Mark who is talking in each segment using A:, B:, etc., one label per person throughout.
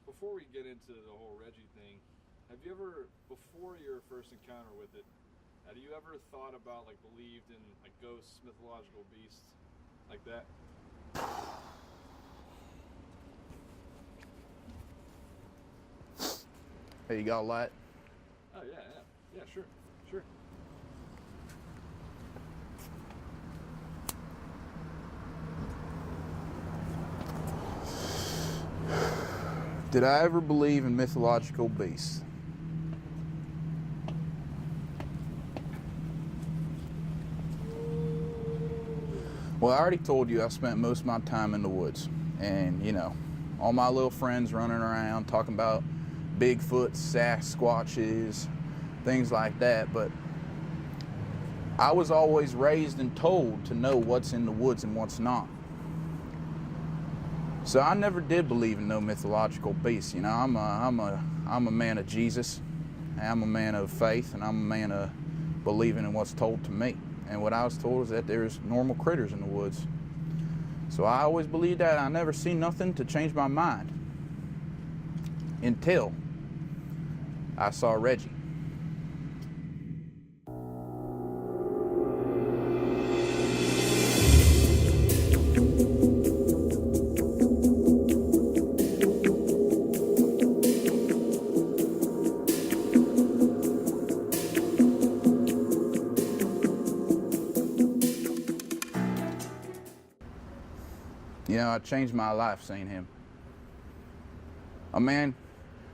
A: Before we get into the whole Reggie thing, have you ever, before your first encounter with it, have you ever thought about, like, believed in, like, ghosts, mythological beasts, like that?
B: Hey, you got a light?
A: Oh yeah, sure, sure.
B: Did I ever believe in mythological beasts? Well, I already told you I spent most of my time in the woods. And, all my little friends running around talking about Bigfoot, Sasquatches, things like that. But I was always raised and told to know what's in the woods and what's not. So I never did believe in no mythological beasts. I'm a man of Jesus. I'm a man of faith, and I'm a man of believing in what's told to me. And what I was told is that there's normal critters in the woods. So I always believed that. I never seen nothing to change my mind until I saw Reggie. It changed my life seeing him. A man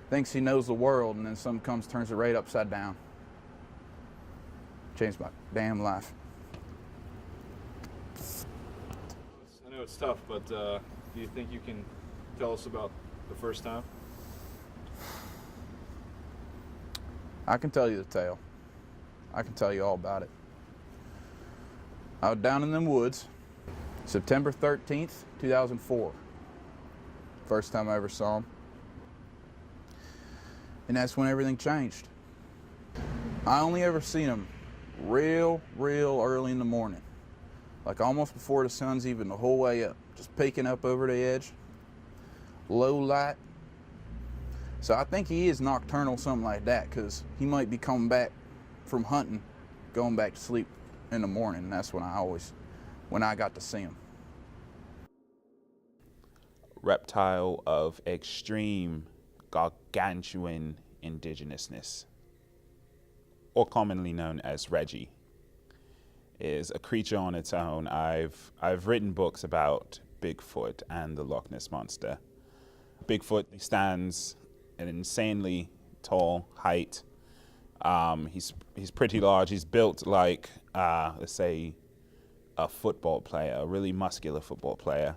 B: thinks he knows the world, and then something comes, turns it right upside down. Changed my damn life.
A: I know it's tough, but do you think you can tell us about the first time?
B: I can tell you the tale. I can tell you all about it. I was down in them woods, September 13th, 2004. First time I ever saw him. And that's when everything changed. I only ever seen him real early in the morning. Like almost before the sun's even the whole way up. Just peeking up over the edge. Low light. So I think he is nocturnal, something like that, because he might be coming back from hunting, going back to sleep in the morning. And that's when I got to see him.
C: Reptile of extreme gargantuan indigenousness, or commonly known as REGI, is a creature on its own. I've written books about Bigfoot and the Loch Ness Monster. Bigfoot stands an insanely tall height. He's pretty large. He's built like, let's say, a football player, a really muscular football player.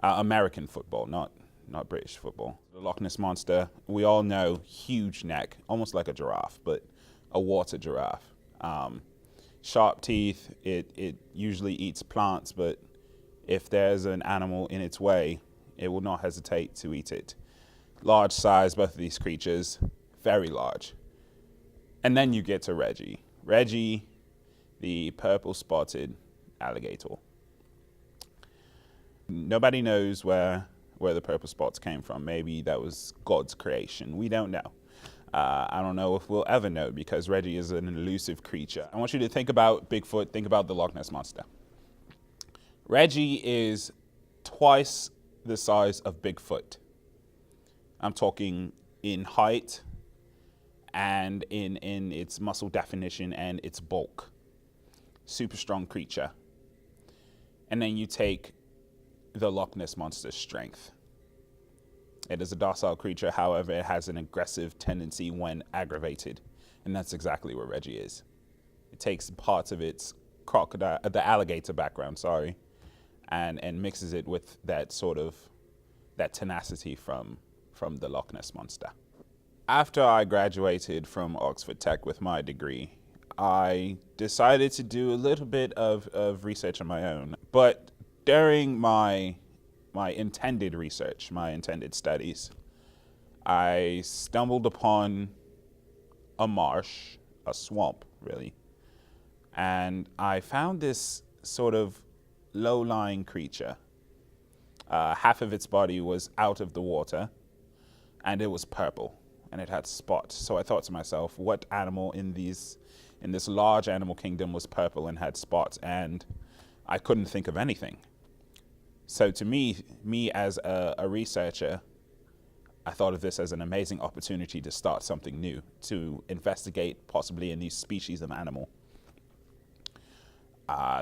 C: American football, not British football. The Loch Ness Monster, we all know, huge neck, almost like a giraffe, but a water giraffe. Sharp teeth, it usually eats plants, but if there's an animal in its way, it will not hesitate to eat it. Large size, both of these creatures, very large. And then you get to Reggie. Reggie, the purple spotted alligator. Nobody knows where the purple spots came from. Maybe that was God's creation. We don't know. I don't know if we'll ever know, because Reggie is an elusive creature. I want you to think about Bigfoot, think about the Loch Ness Monster. Reggie is twice the size of Bigfoot. I'm talking in height and in its muscle definition and its bulk. Super strong creature. And then you take the Loch Ness Monster's strength. It is a docile creature, however, it has an aggressive tendency when aggravated. And that's exactly what Reggie is. It takes parts of its the alligator background, and mixes it with that tenacity from the Loch Ness Monster. After I graduated from Oxford Tech with my degree, I decided to do a little bit of research on my own. But during my intended research, my intended studies, I stumbled upon a marsh, a swamp, really. And I found this sort of low-lying creature. Half of its body was out of the water, and it was purple and it had spots. So I thought to myself, what animal in this large animal kingdom was purple and had spots? And I couldn't think of anything. So to me as a researcher, I thought of this as an amazing opportunity to start something new, to investigate possibly a new species of animal.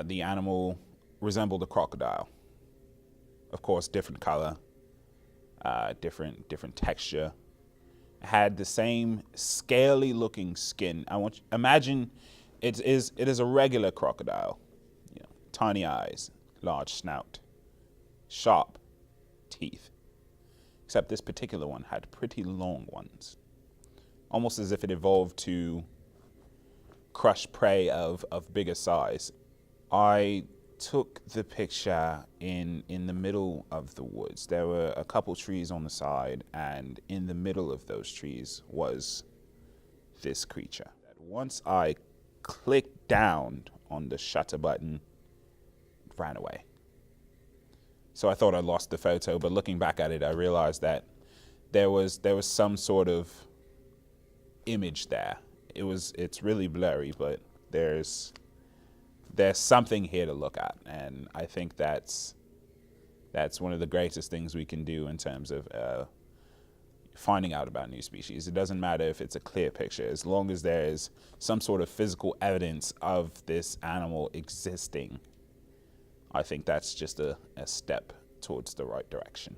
C: The animal resembled a crocodile. Of course, different color, different texture. Had the same scaly looking skin. Imagine it is a regular crocodile. You know, tiny eyes, large snout, sharp teeth. Except this particular one had pretty long ones, almost as if it evolved to crush prey of bigger size. I took the picture in the middle of the woods. There were a couple trees on the side, and in the middle of those trees was this creature. Once I clicked down on the shutter button, it ran away. So I thought I lost the photo, but looking back at it, I realized that there was some sort of image there. It's really blurry, but there's something here to look at, and I think that's one of the greatest things we can do in terms of finding out about new species. It doesn't matter if it's a clear picture, as long as there is some sort of physical evidence of this animal existing. I think that's just a step towards the right direction.